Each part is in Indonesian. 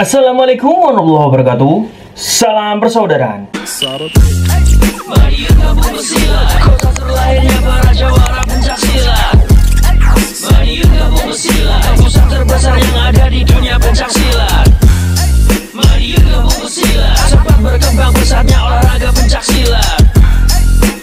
Assalamualaikum warahmatullahi wabarakatuh. Salam persaudaraan. Kota terlahirnya para jawara pencaksilat. Mari gabung silat, pusat terbesar yang ada di dunia pencaksilat. Mari gabung silat, cepat berkembang pesatnya olahraga pencaksilat.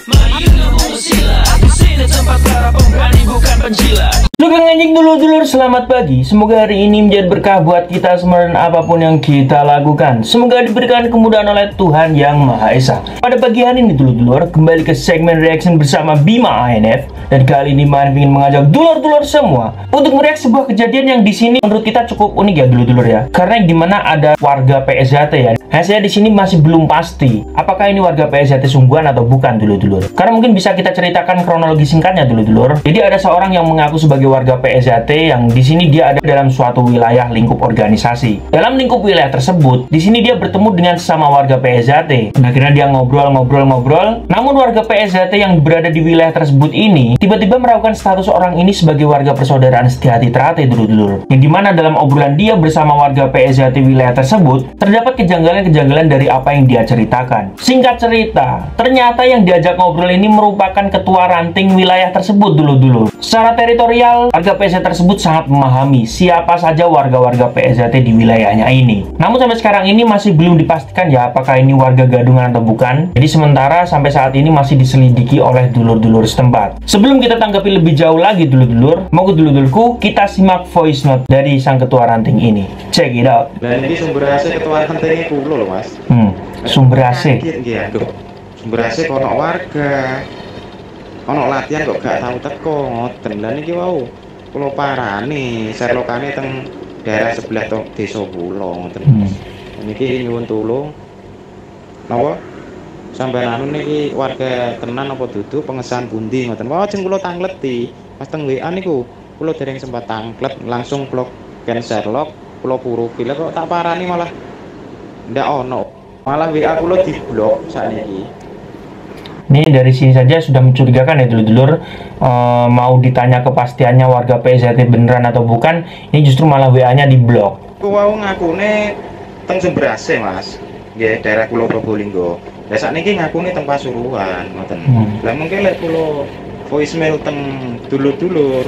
Mari gabung silat, di sini tempat para pemberani bukan penjilat. Lugeng anjing dulur-dulur, selamat pagi. Semoga hari ini menjadi berkah buat kita semua dan apapun yang kita lakukan. Semoga diberikan kemudahan oleh Tuhan Yang Maha Esa. Pada pagi hari ini dulur-dulur, kembali ke segmen reaction bersama Bima ANF. Dan kali ini Mahan ingin mengajak dulur-dulur semua untuk melihat sebuah kejadian yang di sini menurut kita cukup unik ya dulur-dulur ya. Karena yang dimana ada warga PSJT ya. Hasilnya di sini masih belum pasti apakah ini warga PSJT sungguhan atau bukan dulur-dulur. Karena mungkin bisa kita ceritakan kronologi singkatnya dulur-dulur. Jadi ada seorang yang mengaku sebagai warga PSJT yang di sini dia ada dalam suatu wilayah lingkup organisasi. Dalam lingkup wilayah tersebut, di sini dia bertemu dengan sesama warga PSJT. Dan akhirnya dia ngobrol. Namun warga PSJT yang berada di wilayah tersebut ini tiba-tiba meragukan status orang ini sebagai warga persaudaraan setia hati teratai dulur-dulur. Yang dimana dalam obrolan dia bersama warga PSJT wilayah tersebut terdapat kejanggalan dari apa yang dia ceritakan. Singkat cerita, ternyata yang diajak ngobrol ini merupakan ketua ranting wilayah tersebut dulur-dulur. Secara teritorial, warga PSJT tersebut sangat memahami siapa saja warga-warga PSJT di wilayahnya ini. Namun sampai sekarang ini masih belum dipastikan ya apakah ini warga gadungan atau bukan. Jadi sementara sampai saat ini masih diselidiki oleh dulur-dulur setempat. Sebelum kita tanggapi lebih jauh lagi dulur-dulur, mau dulur-dulurku kita simak voice note dari sang ketua ranting ini. Check it out. Dan ini sumber hasil ketua ranting itu loh mas. Sumber hasil. Sumber hasil kono warga. Ono latihan kok gak tahu teko ngoten. Lan iki wau kula parani serlokane teng daerah sebelah desa kula ngoten. Niki nyuwun tulung. Napa? Sampeyan anu niki warga tenan apa dudu pengesahan pundi ngoten. Wah jeng kula tangleti. Pas teng WA niku kula dereng sempat tanglet langsung blok ken Sherlock kula puruki. Lah kok tak parani malah ndak ono. Malah WA kula diblok sakniki. Ini dari sini saja sudah mencurigakan ya dulur-dulur. Mau ditanya kepastiannya warga PSJT beneran atau bukan, ini justru malah WA-nya diblok. Ku wau ngakune teng Sumberase mas, nggih daerah Pulau Probolinggo. Lah sakniki ngakune teng Pasuruan ngoten. Lah mungkin lek kula voicemail teng dulur-dulur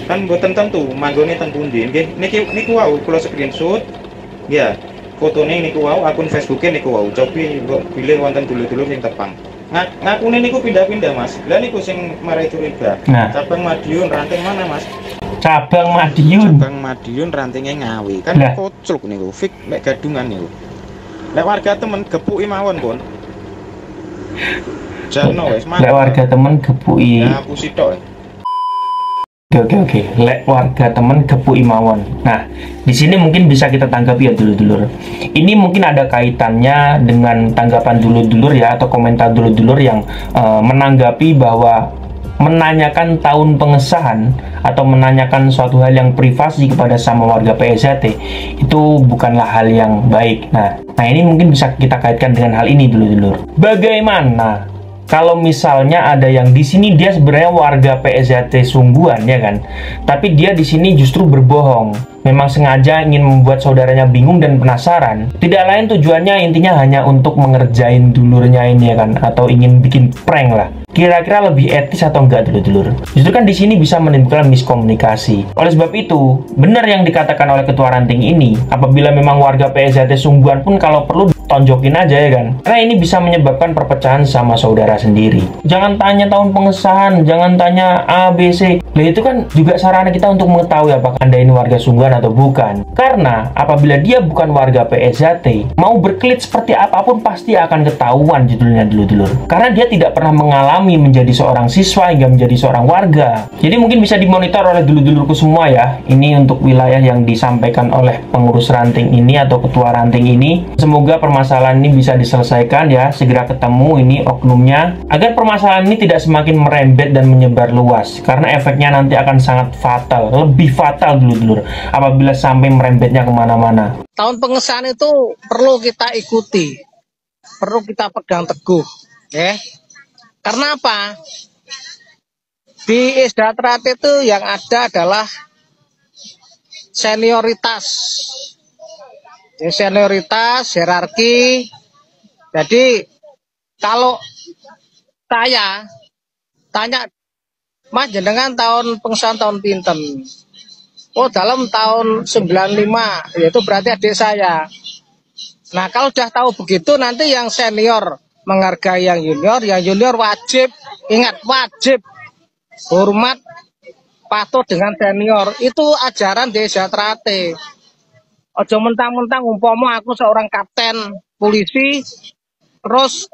kan mboten tentu manggone teng pundi. Nggih niku wau kula screenshot. Ya, fotone niku wau, akun Facebooke niku wau. Cobi mbok pilih wonten dulur-dulur sing tepang. Ngakune niku pindah-pindah mas. Lah niku sing marai curiga. Nah. Cabang Madiun ranting mana mas? Cabang Madiun. Cabang Madiun rantingnya Ngawi. Kan kocluk niku, fik mek gadungan niku. Lek warga temen gepuki mawon pun. Jano wis Lek warga temen gepuki. Ya aku sitok. Oke. Lek warga temen gepuki mawon. Nah, di sini mungkin bisa kita tanggapi ya dulur-dulur. Ini mungkin ada kaitannya dengan tanggapan dulur-dulur ya atau komentar dulur-dulur yang menanggapi bahwa menanyakan tahun pengesahan atau menanyakan suatu hal yang privasi kepada sama warga PSJT itu bukanlah hal yang baik. Nah ini mungkin bisa kita kaitkan dengan hal ini dulur-dulur. Bagaimana kalau misalnya ada yang di sini dia sebenarnya warga PSJT sungguhan ya kan, tapi dia di sini justru berbohong, memang sengaja ingin membuat saudaranya bingung dan penasaran. Tidak lain tujuannya intinya hanya untuk mengerjain dulurnya ini ya kan, atau ingin bikin prank lah. Kira-kira lebih etis atau enggak dulur-dulur? Justru kan di sini bisa menimbulkan miskomunikasi. Oleh sebab itu, benar yang dikatakan oleh ketua ranting ini, apabila memang warga PSJT sungguhan pun kalau perlu tonjokin aja ya kan. Karena ini bisa menyebabkan perpecahan sama saudara sendiri. Jangan tanya tahun pengesahan, jangan tanya A, B, C. Nah itu kan juga sarana kita untuk mengetahui apakah Anda ini warga sungguhan atau bukan. Karena apabila dia bukan warga PSJT, mau berkelit seperti apapun pasti akan ketahuan judulnya dulur-dulur. Karena dia tidak pernah mengalami menjadi seorang siswa hingga menjadi seorang warga. Jadi mungkin bisa dimonitor oleh dulur-dulurku semua ya. Ini untuk wilayah yang disampaikan oleh pengurus ranting ini atau ketua ranting ini. Semoga permasalahan ini bisa diselesaikan ya, segera ketemu ini oknumnya, agar permasalahan ini tidak semakin merembet dan menyebar luas. Karena efeknya nanti akan sangat fatal, lebih fatal dulur-dulur apabila sampai merembetnya kemana-mana. Tahun pengesahan itu perlu kita ikuti, perlu kita pegang teguh, ya. Karena apa? Di Isda Teratai itu yang ada adalah senioritas. Ya, senioritas, hierarki. Jadi kalau saya tanya, Mas jenengan tahun pengusahaan tahun pinten? Oh dalam tahun 95, yaitu berarti adik saya. Nah kalau sudah tahu begitu, nanti yang senior menghargai yang junior wajib, ingat wajib hormat, patuh dengan senior. Itu ajaran Desa Trate. Ojo mentang-mentang umpama aku seorang kapten polisi, terus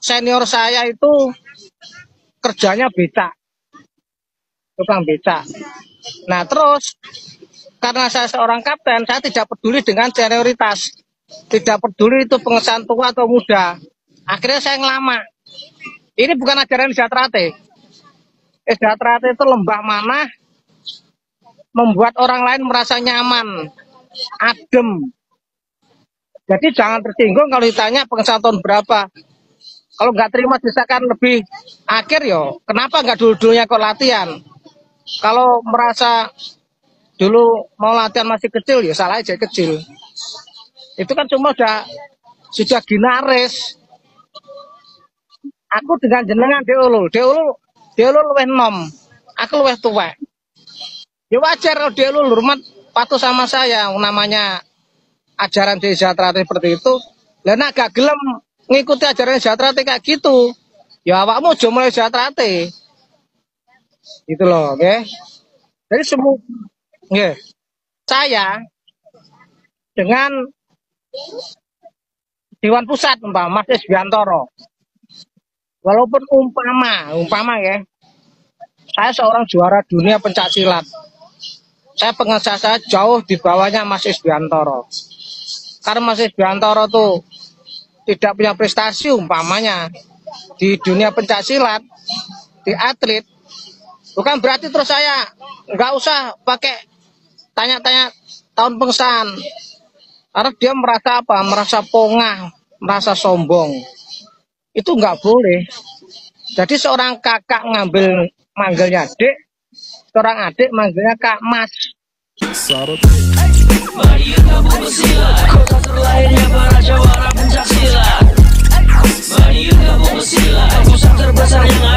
senior saya itu kerjanya becak, tukang becak. Nah terus karena saya seorang kapten, saya tidak peduli dengan senioritas, tidak peduli itu pengesahan tua atau muda. Akhirnya saya ngelama. Ini bukan ajaran Desa Trate. Desa Trate itu lembah manah, membuat orang lain merasa nyaman, adem. Jadi jangan tersinggung kalau ditanya pengesahan tahun berapa. Kalau nggak terima desakan lebih akhir yo, kenapa nggak dulu-dulunya kok latihan? Kalau merasa dulu mau latihan masih kecil ya salah aja kecil. Itu kan cuma sudah ginaris. Aku dengan jenengan deulul luwih nom. Aku luwih tuwek. Ya wajar kalau deulul hormat patuh sama saya, namanya ajaran Desa Trate seperti itu. Lah nek gak gelem ngikuti ajaran Desa Trate kayak gitu, ya awakmu aja mulai Desa Trate. Gitu loh, oke. Okay? Jadi semua saya dengan Dewan Pusat Mas Isbiantoro. Walaupun umpama ya, saya seorang juara dunia pencak silat. Saya pengesah saya jauh di bawahnya Mas Isbiantoro. Karena Mas Isbiantoro tuh tidak punya prestasi umpamanya di dunia pencak silat, di atlet. Bukan berarti terus saya nggak usah pakai tanya-tanya tahun pengesahan. Karena dia merasa apa? Merasa pongah, merasa sombong. Itu nggak boleh. Jadi seorang kakak manggilnya adik, seorang adik manggilnya Kak Mas. Mari kamu bersilat, kota terlahirnya para jawara pencak silat. Mari kamu bersilat, pusat terbesar yang ada